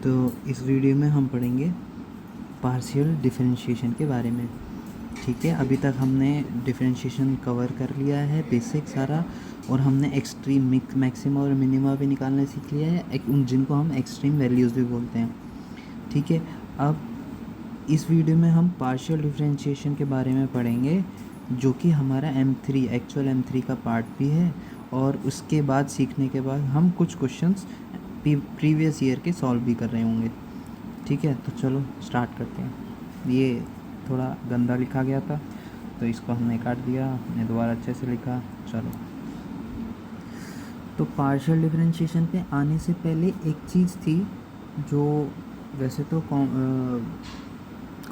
तो इस वीडियो में हम पढ़ेंगे पार्शियल डिफरेंशिएशन के बारे में। ठीक है, अभी तक हमने डिफरेंशिएशन कवर कर लिया है बेसिक सारा, और हमने एक्सट्रीम मैक्सिमा और मिनिमा भी निकालना सीख लिया है, जिनको हम एक्सट्रीम वैल्यूज़ भी बोलते हैं। ठीक है, अब इस वीडियो में हम पार्शियल डिफरेंशिएशन के बारे में पढ़ेंगे, जो कि हमारा M3 एक्चुअल M3 का पार्ट भी है, और उसके बाद सीखने के बाद हम कुछ क्वेश्चंस प्रीवियस ईयर के सॉल्व भी कर रहे होंगे। ठीक है, तो चलो स्टार्ट करते हैं। ये थोड़ा गंदा लिखा गया था तो इसको हमने काट दिया, हमने दोबारा अच्छे से लिखा। चलो, तो पार्शियल डिफरेंशिएशन पे आने से पहले एक चीज़ थी जो वैसे तो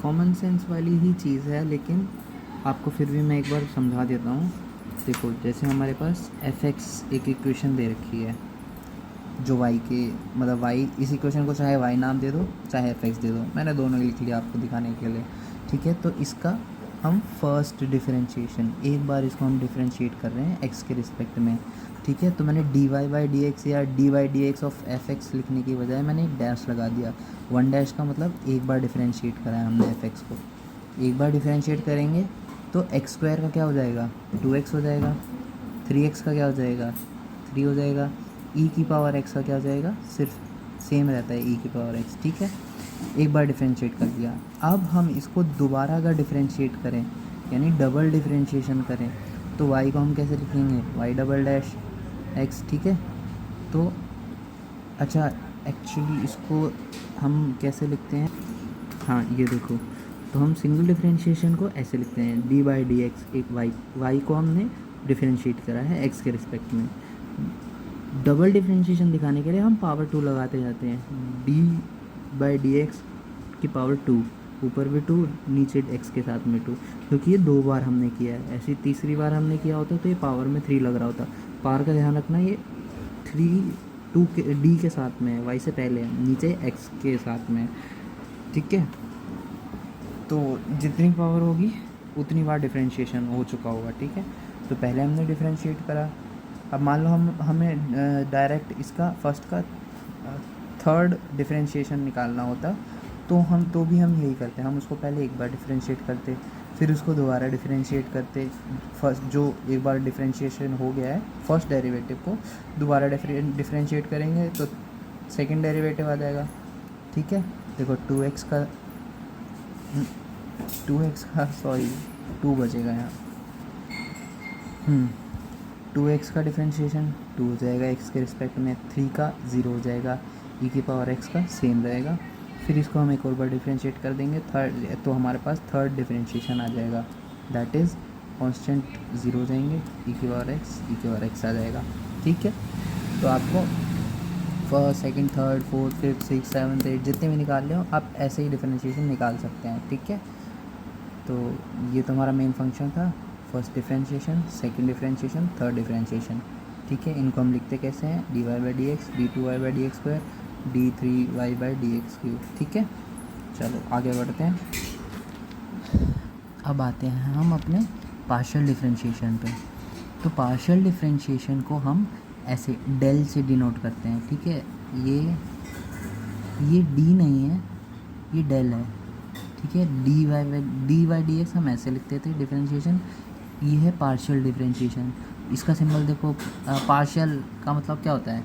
कॉमन सेंस वाली ही चीज़ है, लेकिन आपको फिर भी मैं एक बार समझा देता हूँ। देखो, जैसे हमारे पास f(x) एक इक्वेशन दे रखी है, जो y के मतलब y, इस इक्वेशन को चाहे y नाम दे दो चाहे f(x) दे दो, मैंने दोनों लिख लिया आपको दिखाने के लिए। ठीक है, तो इसका हम फर्स्ट डिफरेंशिएशन, एक बार इसको हम डिफरेंशिएट कर रहे हैं x के रिस्पेक्ट में। ठीक है, तो मैंने dy/dx या dy/dx ऑफ f(x) लिखने की बजाय मैंने एक डैश लगा दिया। वन डैश का मतलब एक बार डिफरेंशिएट करा है हमने f(x) को। एक बार डिफरेंशिएट करेंगे तो x² का क्या हो जाएगा, 2x हो जाएगा। 3x का क्या हो जाएगा, 3 हो जाएगा। e⁻x का क्या हो जाएगा, सिर्फ सेम रहता है e⁻x। ठीक है, एक बार डिफरेंशिएट कर दिया। अब हम इसको दोबारा अगर डिफरेंशिएट करें, यानी डबल डिफरेंशिएशन करें, तो y को हम कैसे लिखेंगे, y'(x). ठीक है, तो अच्छा, एक्चुअली इसको हम कैसे लिखते हैं, हाँ ये देखो, तो हम सिंगल डिफरेंशिएशन को ऐसे लिखते हैं, d/dx एक y को हमने डिफरेंशिएट करा है x के रिस्पेक्ट में। डबल डिफरेंशिएशन दिखाने के लिए हम पावर 2 लगाते जाते हैं, d/dx की पावर 2, ऊपर भी 2 नीचे x के साथ में 2, क्योंकि ये 2 बार हमने किया है। ऐसी तीसरी बार हमने किया होता तो ये पावर में 3 लग रहा होता। पावर का ध्यान रखना, ये 2 के d के साथ में है, y से पहले है, नीचे x के साथ में। ठीक है, तो जितनी पावर होगी उतनी बार डिफरेंशिएशन हो चुका होगा। ठीक है, तो पहले हमने डिफरेंशिएट करा। अब मान लो हमें डायरेक्ट इसका फर्स्ट का थर्ड डिफरेंशिएशन निकालना होता, तो भी हम यही करते हैं, हम उसको पहले एक बार डिफरेंशिएट करते, फिर उसको दोबारा डिफरेंशिएट करते। फर्स्ट जो एक बार डिफरेंशिएशन हो गया है फर्स्ट डेरिवेटिव को दोबारा डिफरेंशिएट करेंगे तो सेकंड डेरिवेटिव आ जाएगा। ठीक है, देखो 2x का 2 बचेगा यहाँ। 2x का डिफरेंशिएशन 2 हो जाएगा x के रिस्पेक्ट में, 3 का 0 हो जाएगा, e⁻x का सेम रहेगा। फिर इसको हम एक और बार डिफरेंशिएट कर देंगे थर्ड, तो हमारे पास थर्ड डिफरेंशिएशन आ जाएगा, दैट इज़ कांस्टेंट 0 हो जाएंगे, e⁻x आ जाएगा। ठीक है, तो आपको first second third fourth fifth six seventh eight जितने भी निकाल ले हो आप ऐसे ही डिफरेंशिएशन निकाल सकते हैं। ठीक है, तो ये तुम्हारा मेन फंक्शन था, first differentiation, second differentiation, third differentiation. ठीक है, इनको हम लिखते कैसे हैं, dy/dx, d2y/dx², d3y/dx³। ठीक है, चलो आगे बढ़ते हैं। अब आते हैं हम अपने पार्शियल डिफरेंशिएशन पे। तो पार्शियल डिफरेंशिएशन को हम ऐसे डेल से डिनोट करते हैं। ठीक है, ये d नहीं है, ये डेल है। ठीक है, dy/dx हम ऐसे लिखते थे डिफरेंशिएशन, ये है पार्शियल डिफरेंशिएशन। इसका सिंबल देखो, पार्शियल का मतलब क्या होता है,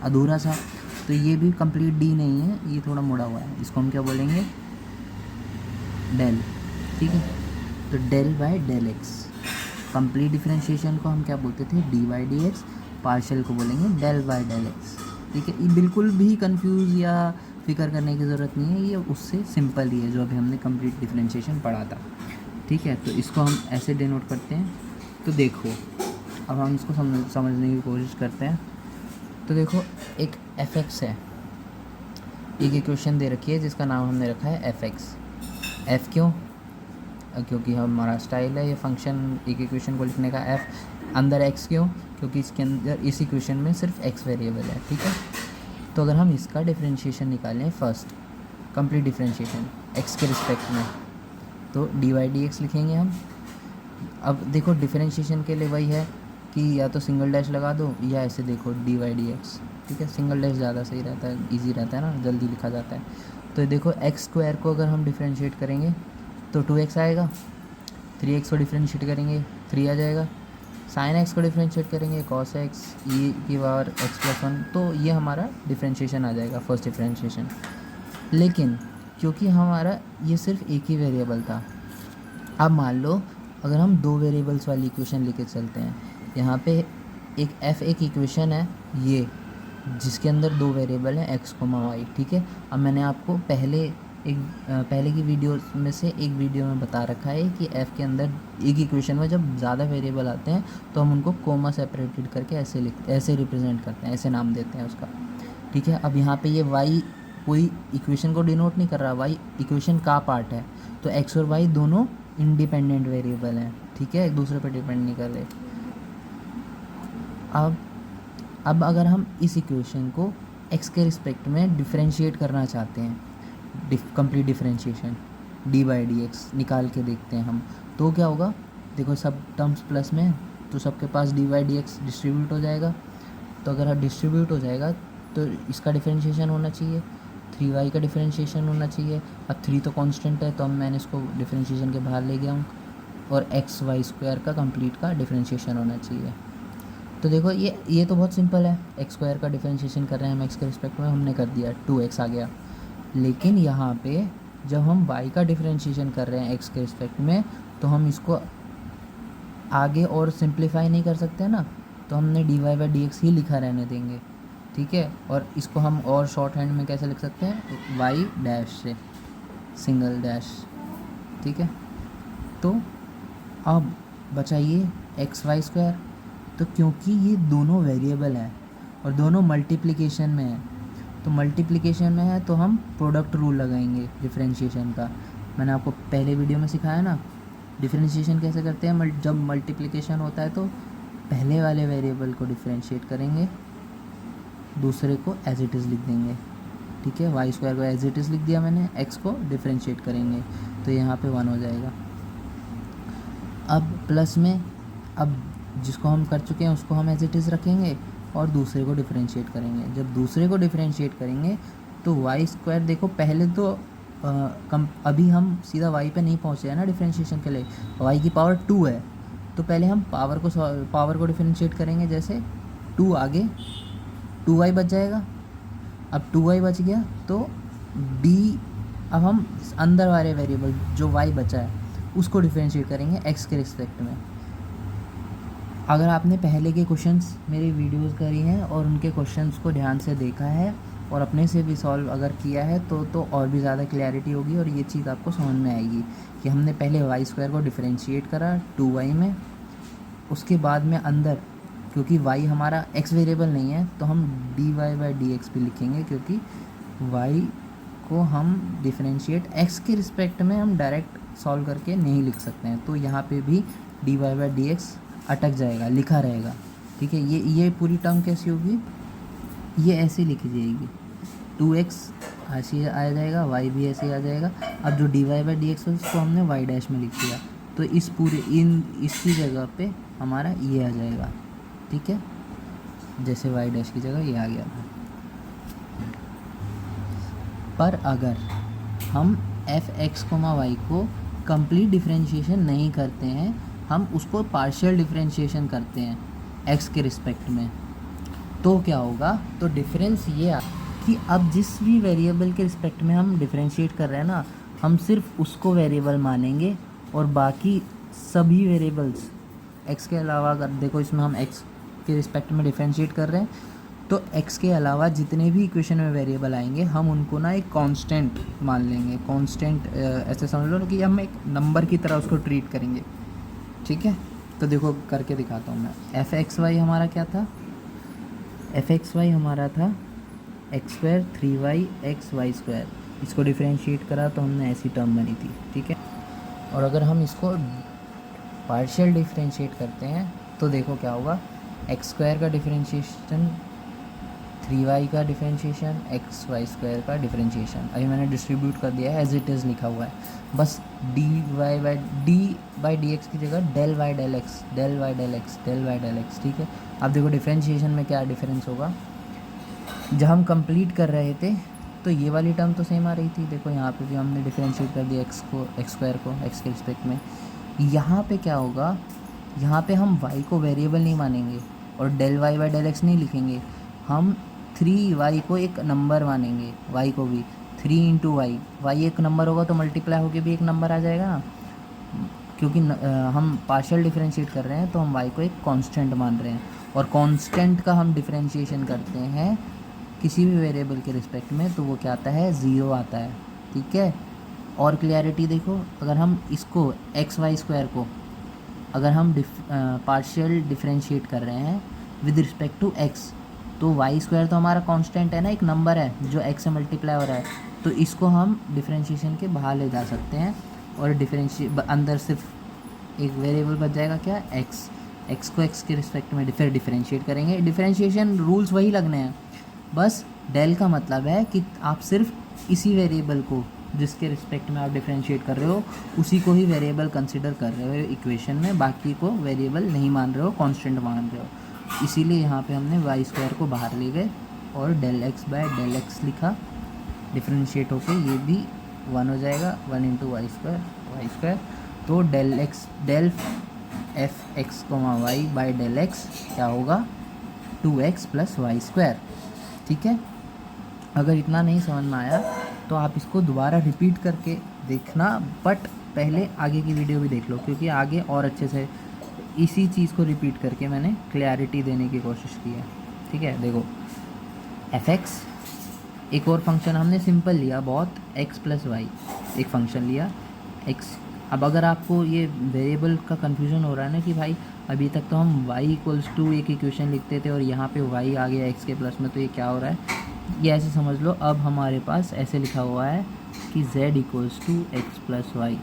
अधूरा सा, तो ये भी कंप्लीट d नहीं है, ये थोड़ा मुड़ा हुआ है, इसको हम क्या बोलेंगे, डेल। ठीक है, तो del/x। कंप्लीट डिफरेंशिएशन को हम क्या बोलते थे, dy/dx, पार्शियल को बोलेंगे del/x। ठीक है, ये बिल्कुल भी कंफ्यूज या फिक्र करने की ज़रूरत नहीं है, ये उससे सिंपल ही है जो अभी हमने कंप्लीट डिफरेंशिएशन पढ़ा था। ठीक है, तो इसको हम ऐसे डिनोट करते हैं। तो देखो, अब हम इसको समझने की कोशिश करते हैं। तो देखो, एक f(x) है, एक इक्वेशन दे रखी है जिसका नाम हमने रखा है f(x). f क्यों, क्योंकि हमारा स्टाइल है ये फंक्शन एक इक्वेशन को लिखने का। f अंदर x क्यों, क्योंकि इसके अंदर इस इक्वेशन में सिर्फ x वेरिएबल है। ठीक है, तो अगर हम इसका डिफरेंशिएशन निकालें फर्स्ट, कंप्लीट डिफरेंशिएशन x के रिस्पेक्ट में, तो dy/dx लिखेंगे हम। अब देखो, डिफरेंशिएशन के लिए वही है, कि या तो सिंगल डैश लगा दो या ऐसे देखो dy dx, ठीक है। सिंगल डैश ज़्यादा सही रहता है, इजी रहता है ना, जल्दी लिखा जाता है। तो देखो एक्स स्क्वायर को अगर हम डिफ्रेंशिएट करेंगे तो 2x आएगा, 3x को डिफ्रेंशिएट करेंगे 3 आ जाएगा, साइन एक्स को डिफ्रेंशिएट करेंगे कॉस एक्स ई की पावर एक्स प्लस 1, तो ये हमारा डिफ्रेंशिएशन आ जाएगा, फर्स्ट डिफ्रेंशिएशन। लेकिन क्योंकि हमारा ये सिर्फ एक ही वेरिएबल था, अब मान लो अगर हम दो वेरिएबल्स वाली इक्वेशन लेके चलते हैं, यहाँ पे एक f एक इक्वेशन है ये, जिसके अंदर दो वेरिएबल हैं x, y, ठीक है। अब मैंने आपको पहले की वीडियो में से एक वीडियो में बता रखा है कि f के अंदर एक इक्वेशन में जब ज़्यादा वेरिएबल आते हैं तो हम उनको कोमा सेपरेटेड करके ऐसे रिप्रेजेंट करते हैं, ऐसे नाम देते हैं उसका, ठीक है। अब यहाँ पे ये y कोई इक्वेशन को डिनोट नहीं कर रहा, y इक्वेशन का पार्ट है, तो x और y दोनों इंडिपेंडेंट वेरिएबल हैं, ठीक है, एक दूसरे पर डिपेंड नहीं कर रहे। अब अगर हम इस इक्वेशन को x के रिस्पेक्ट में डिफरेंशिएट करना चाहते हैं, कंप्लीट डिफरेंशिएशन dy dx निकाल के देखते हैं हम, तो क्या होगा, देखो सब टर्म्स प्लस में तो सबके पास dy dx डिस्ट्रीब्यूट हो जाएगा, तो अगर डिस्ट्रीब्यूट हो जाएगा तो इसका डिफरेंशिएशन होना चाहिए, 3y का डिफरेंशिएशन होना चाहिए। अब 3 तो कांस्टेंट है तो मैं इसको डिफरेंशिएशन के बाहर ले गया हूँ, और एक्स वाई स्क्वायर का कंप्लीट का डिफरेंशिएशन होना चाहिए। तो देखो ये तो बहुत सिंपल है, एक्स स्क्वायर का डिफरेंशिएशन कर रहे हैं हम एक्स के रिस्पेक्ट में, हमने कर दिया 2x आ गया। लेकिन यहाँ पे जब हम y का डिफरेंशिएशन कर रहे हैं एक्स के रिस्पेक्ट में, तो हम इसको आगे और सिंप्लीफाई नहीं कर सकते ना, तो हमने dy/dx ही लिखा रहने देंगे, ठीक है। और इसको हम और शॉर्ट हैंड में कैसे लिख सकते हैं, y डैश से, सिंगल डैश, ठीक है। तो अब बचाइए एक्स वाई स्क्वायर, तो क्योंकि ये दोनों वेरिएबल हैं और दोनों मल्टीप्लिकेशन में है, तो मल्टीप्लिकेशन में है तो हम प्रोडक्ट रूल लगाएंगे डिफरेंशिएशन का। मैंने आपको पहले वीडियो में सिखाया ना डिफरेंशिएशन कैसे करते हैं, जब मल्टीप्लिकेशन होता है तो पहले वाले वेरिएबल को डिफरेंशिएट करेंगे, दूसरे को एज इट इज़ लिख देंगे, ठीक है। वाई स्क्वायर को एज इट इज़ लिख दिया मैंने, एक्स को डिफरेंशिएट करेंगे तो यहाँ पे 1 हो जाएगा। अब प्लस में, अब जिसको हम कर चुके हैं उसको हम एज इट इज़ रखेंगे और दूसरे को डिफरेंशिएट करेंगे। जब दूसरे को डिफरेंशिएट करेंगे तो वाई स्क्वायर, देखो पहले तो अभी हम सीधा वाई पे नहीं पहुँचे हैं ना डिफरेंशिएशन के लिए, वाई की पावर 2 है, तो पहले हम पावर को डिफरेंशिएट करेंगे, जैसे 2 आगे 2y बच जाएगा। अब 2y बच गया तो d, अब हम अंदर वाले वेरिएबल जो y बचा है उसको डिफरेंशिएट करेंगे x के रिस्पेक्ट में। अगर आपने पहले के क्वेश्चंस मेरी वीडियोस करी हैं और उनके क्वेश्चंस को ध्यान से देखा है और अपने से भी सॉल्व अगर किया है तो और भी ज़्यादा क्लैरिटी होगी और ये चीज़ आपको समझ में आएगी कि हमने पहले वाई स्क्वायर को डिफरेंशिएट करा 2y में, उसके बाद में अंदर, क्योंकि y हमारा x वेरिएबल नहीं है तो हम dy/dx भी लिखेंगे, क्योंकि y को हम डिफरेंशिएट x के रिस्पेक्ट में हम डायरेक्ट सॉल्व करके नहीं लिख सकते हैं, तो यहाँ पे भी dy/dx अटक जाएगा, लिखा रहेगा, ठीक है। ये पूरी टर्म कैसी होगी, ये ऐसे लिखी जाएगी, 2x ऐसे आ जाएगा, y भी ऐसे आ जाएगा। अब जो dy/dx है उसको हमने y डैश में लिख दिया, तो इसकी जगह पे हमारा ये आ जाएगा, ठीक है, जैसे y डैश की जगह ये आ गया था। पर अगर हम f(x, y) को कंप्लीट डिफरेंशिएशन नहीं करते हैं, हम उसको पार्शियल डिफरेंशिएशन करते हैं x के रिस्पेक्ट में, तो क्या होगा, तो डिफरेंस ये कि अब जिस भी वेरिएबल के रिस्पेक्ट में हम डिफरेंशिएट कर रहे हैं ना, हम सिर्फ उसको वेरिएबल मानेंगे और बाकी सभी वेरिएबल्स x के अलावा, अगर देखो इसमें हम x के रिस्पेक्ट में डिफरेंशिएट कर रहे हैं तो x के अलावा जितने भी इक्वेशन में वेरिएबल आएंगे हम उनको ना एक कांस्टेंट मान लेंगे। कांस्टेंट ऐसे समझ लो कि हम एक नंबर की तरह उसको ट्रीट करेंगे, ठीक है। तो देखो करके दिखाता हूँ मैं। f(x, y) हमारा क्या था, f(x, y) हमारा था x² 3y x y², इसको डिफरेंशिएट करा तो हमने ऐसी टर्म बनी थी, ठीक है। और अगर हम इसको पार्शियल डिफरेंशिएट करते हैं तो देखो क्या होगा, x² का डिफरेंशिएशन 3y का डिफरेंशिएशन, एक्स वाई स्क्वायर का डिफरेंशिएशन। अभी मैंने डिस्ट्रीब्यूट कर दिया है, एज इट इज़ लिखा हुआ है। बस डी बाई डी एक्स की जगह del y del x, del y del x, del y del x, ठीक है। अब देखो डिफरेंशिएशन में क्या डिफरेंस होगा। जब हम कंप्लीट कर रहे थे तो ये वाली टर्म तो सेम आ रही थी, देखो यहाँ पे भी हमने डिफरेंशिएट कर दिया एक्स को, एक्स स्क्वायर को एक्स के रिस्पेक्ट में। यहाँ पे क्या होगा, यहाँ पे हम y को वेरिएबल नहीं मानेंगे और del y by del x नहीं लिखेंगे, हम 3y को एक नंबर मानेंगे, y को भी 3 इंटू वाई, वाई एक नंबर होगा तो मल्टीप्लाई होके भी एक नंबर आ जाएगा ना, क्योंकि हम पार्शियल डिफरेंशिएट कर रहे हैं तो हम y को एक कांस्टेंट मान रहे हैं, और कांस्टेंट का हम डिफरेंशिएशन करते हैं किसी भी वेरिएबल के रिस्पेक्ट में तो वो क्या आता है, ज़ीरो आता है, ठीक है। और क्लियरिटी देखो, अगर हम इसको एक्स वाई स्क्वायर को अगर हम पार्शियल डिफरेंशिएट कर रहे हैं विद रिस्पेक्ट टू एक्स, तो वाई स्क्वायर तो हमारा कांस्टेंट है ना, एक नंबर है जो एक्स से मल्टीप्लाई हो रहा है, तो इसको हम डिफरेंशिएशन के बाहर ले जा सकते हैं और अंदर सिर्फ एक वेरिएबल बच जाएगा क्या, एक्स। एक्स को एक्स के रिस्पेक्ट में फिर डिफरेंशिएट करेंगे, डिफरेंशिएशन रूल्स वही लगने हैं, बस डेल का मतलब है कि आप सिर्फ इसी वेरिएबल को जिसके रिस्पेक्ट में आप डिफरेंशिएट कर रहे हो उसी को ही वेरिएबल कंसिडर कर रहे हो इक्वेशन में, बाकी को वेरिएबल नहीं मान रहे हो, कांस्टेंट मान रहे हो। इसीलिए यहाँ पे हमने वाई स्क्वायर को बाहर ले गए और del x by del x लिखा, डिफरेंशिएट होके ये भी 1 हो जाएगा, 1 इंटू वाई स्क्वायर। तो del x del f x comma y by del x क्या होगा, 2x प्लस वाई स्क्वायर, ठीक है। अगर इतना नहीं समझ में आया तो आप इसको दोबारा रिपीट करके देखना, बट पहले आगे की वीडियो भी देख लो, क्योंकि आगे और अच्छे से इसी चीज़ को रिपीट करके मैंने क्लैरिटी देने की कोशिश की है, ठीक है। देखो एफ एक्स, एक और फंक्शन हमने सिंपल लिया बहुत, एक्स प्लस वाई, एक फंक्शन लिया एक्स। अब अगर आपको ये वेरिएबल का कन्फ्यूज़न हो रहा है ना कि भाई अभी तक तो हम y इक्वल्स टू एक इक्वेशन लिखते थे और यहाँ पे y आ गया x के प्लस में, तो ये क्या हो रहा है, ये ऐसे समझ लो। अब हमारे पास ऐसे लिखा हुआ है कि z equals to x plus y,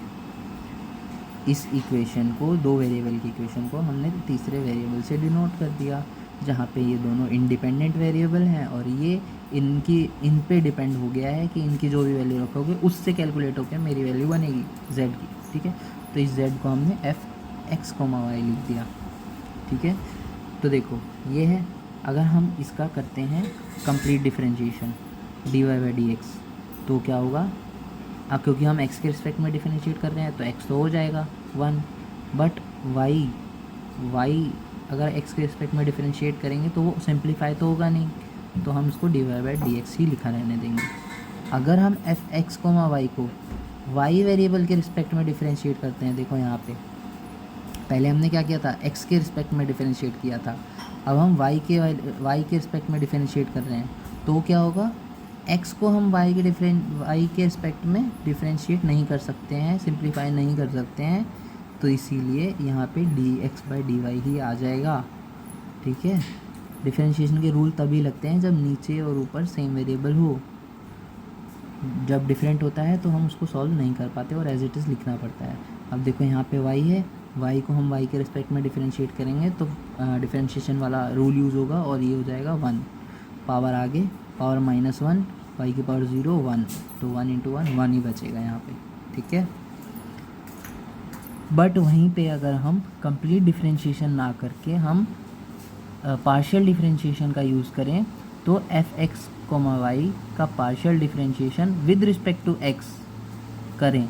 इस इक्वेशन को, दो वेरिएबल की इक्वेशन को हमने तीसरे वेरिएबल से डिनोट कर दिया, जहाँ पे ये दोनों इंडिपेंडेंट वेरिएबल हैं और ये इन पे डिपेंड हो गया है कि इनकी जो भी वैल्यू रखोगे उससे कैलकुलेट होकर मेरी वैल्यू बनेगी z की, ठीक है। तो इस z को हमने एफ एक्स कोमा वाई लिख दिया, ठीक है। तो देखो ये है, अगर हम इसका करते हैं complete differentiation d Y by D x तो क्या होगा, अब क्योंकि हम x के रिस्पेक्ट में डिफरेंशिएट कर रहे हैं तो x तो हो जाएगा 1, बट y अगर x के रिस्पेक्ट में डिफरेंशिएट करेंगे तो वो सिंप्लीफाई तो होगा नहीं, तो हम इसको D Y by D X ही लिखा रहने देंगे। अगर हम एफ एक्स कोमा वाई को y वेरिएबल के रिस्पेक्ट में डिफरेंशिएट करते हैं, देखो यहाँ पे पहले हमने क्या किया था, x के रिस्पेक्ट में डिफरेंशिएट किया था, अब हम y के रिस्पेक्ट में डिफरेंशिएट कर रहे हैं, तो क्या होगा, x को हम y के रिस्पेक्ट में डिफरेंशिएट नहीं कर सकते हैं, सिंप्लीफाई नहीं कर सकते हैं, तो इसीलिए यहाँ पे D x by D Y ही आ जाएगा, ठीक है। डिफरेंशिएशन के रूल तभी लगते हैं जब नीचे और ऊपर सेम वेरिएबल हो, जब डिफरेंट होता है तो हम उसको सॉल्व नहीं कर पाते और एज इट इज़ लिखना पड़ता है। अब देखो यहाँ पे y है, y को हम y के रिस्पेक्ट में डिफरेंशिएट करेंगे तो डिफरेंशिएशन वाला रूल यूज़ होगा और ये हो जाएगा 1, पावर आगे पावर -1, y की पावर 0 1, तो 1 इंटू 1 ही बचेगा यहाँ पे, ठीक है। बट वहीं पे अगर हम कंप्लीट डिफरेंशिएशन ना करके हम पार्शियल डिफरेंशिएशन का यूज़ करें तो एफ एक्स कोमा वाई का partial differentiation with respect to x करें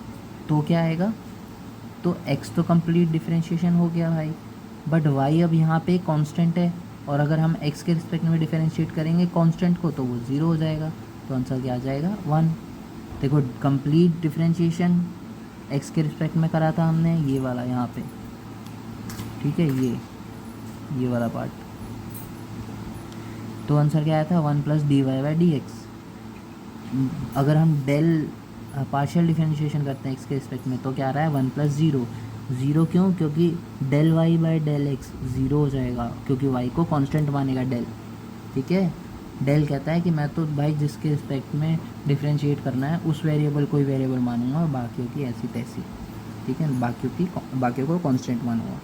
तो क्या आएगा, तो x तो कंप्लीट डिफरेंशिएशन हो गया भाई, बट y अब यहाँ पे कांस्टेंट है और अगर हम x के रिस्पेक्ट में डिफरेंशिएट करेंगे कांस्टेंट को तो वो 0 हो जाएगा, तो आंसर क्या आ जाएगा 1। देखो कंप्लीट डिफरेंशिएशन x के रिस्पेक्ट में करा था हमने, ये वाला यहाँ पे, ठीक है, ये वाला पार्ट, तो आंसर क्या आया था 1 plus d Y by D x. अगर हम डेल पार्शियल डिफरेंशिएशन करते हैं x के रिस्पेक्ट में तो क्या आ रहा है 1 प्लस 0 क्यों, क्योंकि del y by del x 0 हो जाएगा, क्योंकि y को कांस्टेंट मानेगा डेल, ठीक है। डेल कहता है कि मैं तो भाई जिसके रिस्पेक्ट में डिफरेंशिएट करना है उस वेरिएबल को ही वेरिएबल मानूंगा और बाकियों की ऐसी तैसी, ठीक है, बाकियों को कांस्टेंट मानूंगा,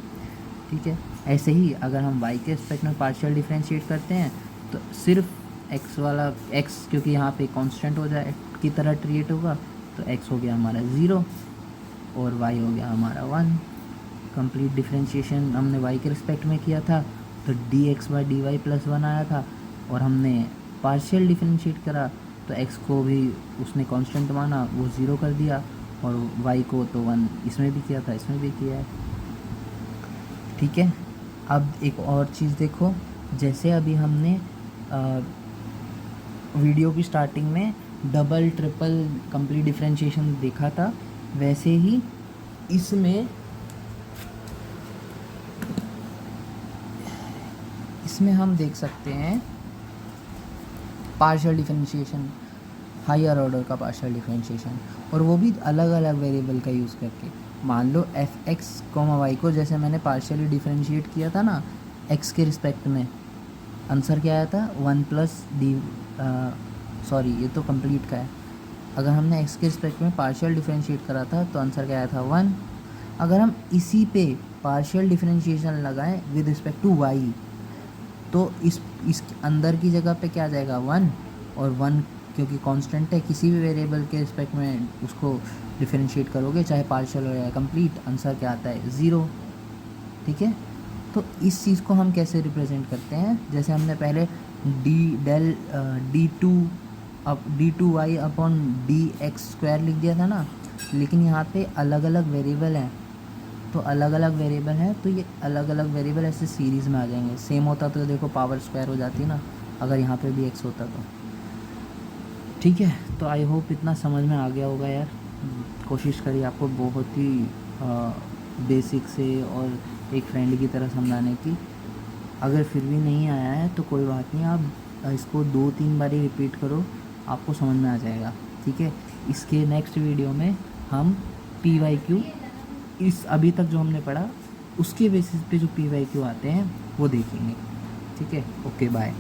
ठीक है। ऐसे ही अगर हम y के रिस्पेक्ट में पार्शियल डिफरेंशिएट करते हैं तो सिर्फ एक्स वाला एक्स क्योंकि यहाँ पे कांस्टेंट हो जाए की तरह ट्रीट होगा, तो एक्स हो गया हमारा 0 और वाई हो गया हमारा 1। कंप्लीट डिफरेंशिएशन हमने वाई के रिस्पेक्ट में किया था, तो d x by D y plus 1 आया था, और हमने पार्शियल डिफरेंशिएट करा तो एक्स को भी उसने कांस्टेंट माना, वो 0 कर दिया, और वाई को तो 1 इसमें भी किया था, इसमें भी किया है। ठीक है, अब एक और चीज़ देखो, जैसे अभी हमने वीडियो की स्टार्टिंग में डबल ट्रिपल कंप्लीट डिफरेंशिएशन देखा था, वैसे ही इसमें हम देख सकते हैं पार्शियल डिफरेंशिएशन, हायर ऑर्डर का पार्शियल डिफरेंशिएशन, और वो भी अलग अलग वेरिएबल का यूज़ करके। मान लो एफ एक्स कोमा वाई को जैसे मैंने पार्शियली डिफरेंशिएट किया था ना एक्स के रिस्पेक्ट में, आंसर क्या आया था 1 प्लस डी, सॉरी ये तो कंप्लीट का है। अगर हमने एक्स के रिस्पेक्ट में पार्शियल डिफरेंशिएट करा था तो आंसर क्या आया था 1। अगर हम इसी पे पार्शियल डिफरेंशिएशन लगाएं विद रिस्पेक्ट टू वाई, तो इस अंदर की जगह पे क्या आ जाएगा 1, और 1 क्योंकि कांस्टेंट है, किसी भी वेरिएबल के रिस्पेक्ट में उसको डिफरेंशिएट करोगे चाहे पार्शियल हो या कंप्लीट, आंसर क्या आता है 0। ठीक है, तो इस चीज़ को हम कैसे रिप्रेजेंट करते हैं, जैसे हमने पहले d two y upon d x square लिख दिया था ना, लेकिन यहाँ पे अलग अलग वेरिएबल हैं, तो अलग अलग वेरिएबल हैं, तो ये अलग अलग वेरिएबल ऐसे सीरीज़ में आ जाएंगे। सेम होता तो देखो पावर स्क्वायर हो जाती ना, अगर यहाँ पे भी एक्स होता तो। ठीक है, तो आई होप इतना समझ में आ गया होगा यार। कोशिश करिए आपको बहुत ही बेसिक से और एक फ्रेंड की तरह समझाने की। अगर फिर भी नहीं आया है तो कोई बात नहीं, आप इसको 2-3 बार ही रिपीट करो, आपको समझ में आ जाएगा। ठीक है, इसके नेक्स्ट वीडियो में हम PYQ इस अभी तक जो हमने पढ़ा उसके बेसिस पे जो PYQ आते हैं वो देखेंगे। ठीक है, ओके बाय।